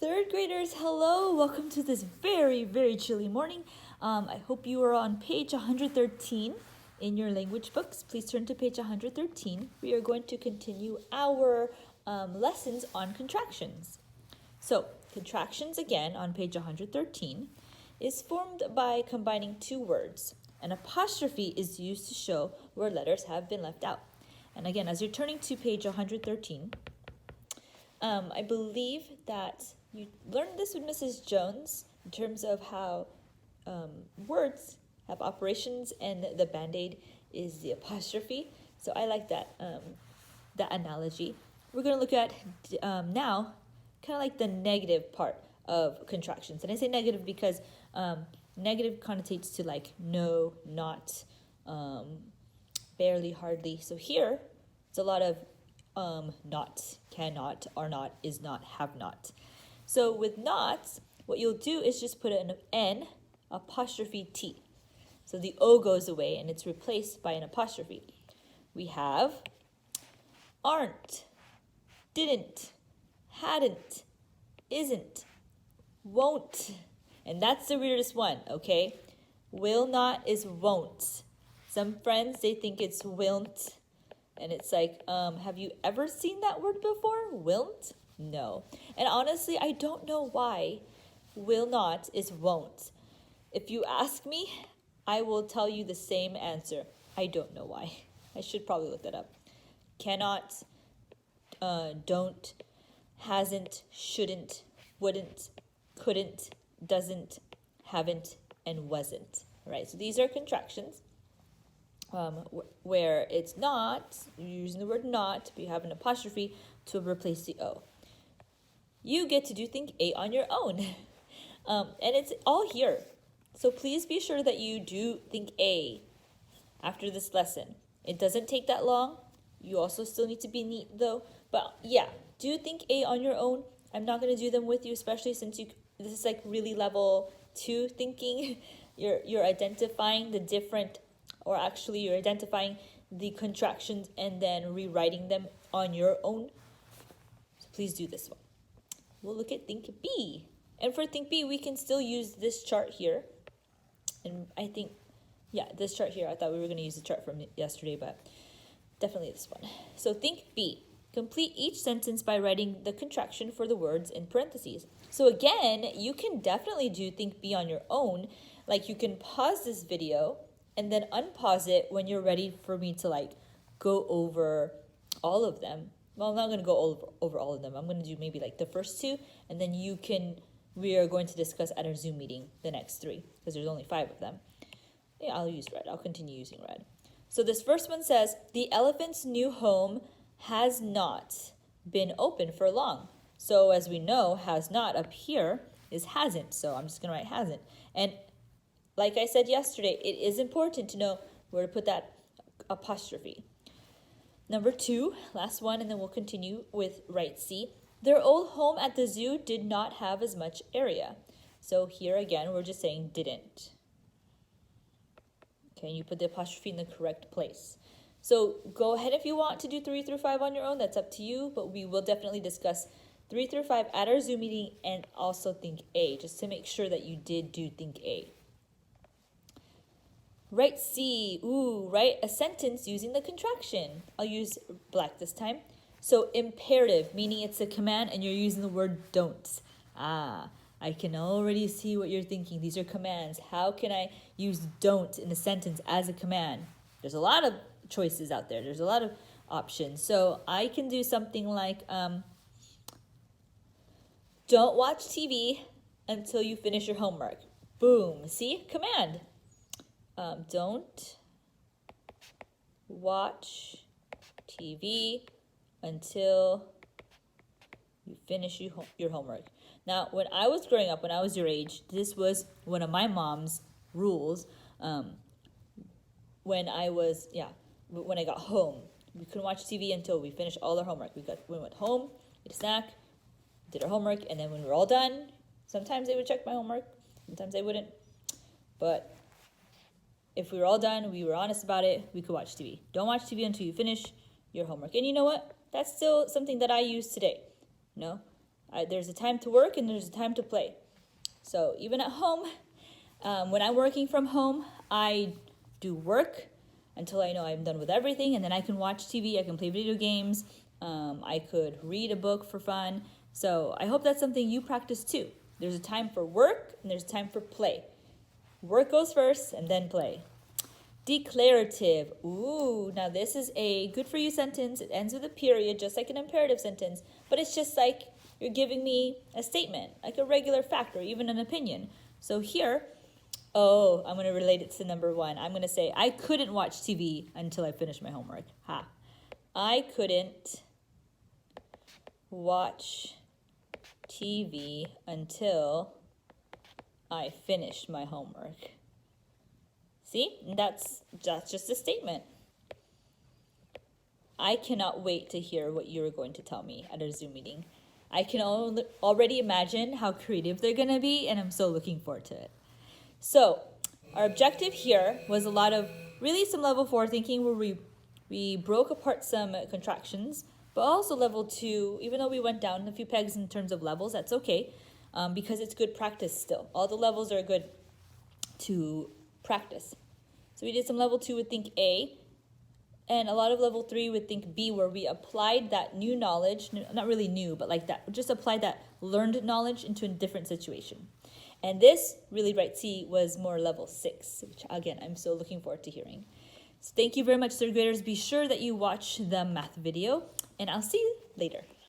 Third graders, hello. Welcome to this very, very chilly morning. I hope you are on page 113 in your language books. Please turn to page 113. We are going to continue our lessons on contractions. So, contractions again on page 113 is formed by combining two words. An apostrophe is used to show where letters have been left out. And again, as you're turning to page 113, I believe that you learned this with Mrs. Jones in terms of how words have operations and the band-aid is the apostrophe. So I like that analogy. We're going to look at now kind of like the negative part of contractions. And I say negative because negative connotates to like no, not, barely, hardly. So here it's a lot of not, cannot, are not, is not, have not. So with not, what you'll do is just put an N apostrophe T. So the O goes away and it's replaced by an apostrophe. We have aren't, didn't, hadn't, isn't, won't. And that's the weirdest one, okay? Will not is won't. Some friends, they think it's willn't. And it's like, have you ever seen that word before? Willn't? No. And honestly, I don't know why will not is won't. If you ask me, I will tell you the same answer. I don't know why. I should probably look that up. Cannot, don't, hasn't, shouldn't, wouldn't, couldn't, doesn't, haven't, and wasn't. All right, so these are contractions. Where it's not, you're using the word not, but you have an apostrophe to replace the O. You get to do Think A on your own. And it's all here. So please be sure that you do Think A after this lesson. It doesn't take that long. You also still need to be neat though. But yeah, do Think A on your own. I'm not going to do them with you, especially since this is like really level 2 thinking. You're identifying the different, or actually you're identifying the contractions and then rewriting them on your own. So please do this one. We'll look at Think B. And for Think B, we can still use this chart here. And I think, yeah, this chart here, I thought we were going to use the chart from yesterday, but definitely this one. So Think B. Complete each sentence by writing the contraction for the words in parentheses. So again, you can definitely do Think B on your own. Like you can pause this video and then unpause it when you're ready for me to like go over all of them. Well, I'm not going to go over all of them. I'm going to do maybe like the first two, and then we are going to discuss at our Zoom meeting the next three, because there's only 5 of them. Yeah, I'll use red. I'll continue using red. So this first one says, the elephant's new home has not been open for long. So as we know, has not up here is hasn't. So I'm just going to write hasn't. And like I said yesterday, it is important to know where to put that apostrophe. Number 2, last one, and then we'll continue with right C. Their old home at the zoo did not have as much area. So here again, we're just saying didn't. Okay, you put the apostrophe in the correct place. So go ahead if you want to do 3 through 5 on your own. That's up to you, but we will definitely discuss 3 through 5 at our Zoom meeting and also Think A, just to make sure that you did do Think A. Write C. Write a sentence using the contraction. I'll use black this time. So imperative, meaning it's a command and you're using the word don't. I can already see what you're thinking. These are commands. How can I use don't in a sentence as a command? There's a lot of choices out there. There's a lot of options. So I can do something like, don't watch TV until you finish your homework. Boom. See? Command. Don't watch TV until you finish your homework. Now, when I was growing up, when I was your age, this was one of my mom's rules. When I got home, we couldn't watch TV until we finished all our homework. We went home, ate a snack, did our homework, and then when we were all done, sometimes they would check my homework, sometimes they wouldn't. But if we were all done, we were honest about it, we could watch TV. Don't watch TV until you finish your homework. And you know what? That's still something that I use today. There's a time to work and there's a time to play. So even at home, when I'm working from home, I do work until I know I'm done with everything, and then I can watch TV, I can play video games, I could read a book for fun. So I hope that's something you practice too. There's a time for work and there's a time for play. Work goes first and then play. Declarative. Ooh, now this is a good for you sentence. It ends with a period, just like an imperative sentence, but it's just like you're giving me a statement, like a regular fact or even an opinion. So here, I'm going to relate it to number 1. I'm going to say, I couldn't watch TV until I finished my homework. I couldn't watch TV until I finished my homework. See, that's just a statement. I cannot wait to hear what you're going to tell me at our Zoom meeting. I can already imagine how creative they're going to be, and I'm so looking forward to it. So our objective here was a lot of really some level 4 thinking where we broke apart some contractions, but also level 2, even though we went down a few pegs in terms of levels, that's okay, because it's good practice still. All the levels are good to practice. So we did some level 2 with think A, and a lot of level 3 with think B, where we applied that new knowledge, not really new, but like that, just applied that learned knowledge into a different situation. And this, Really Write C, was more level 6, which again, I'm so looking forward to hearing. So thank you very much, third graders. Be sure that you watch the math video, and I'll see you later.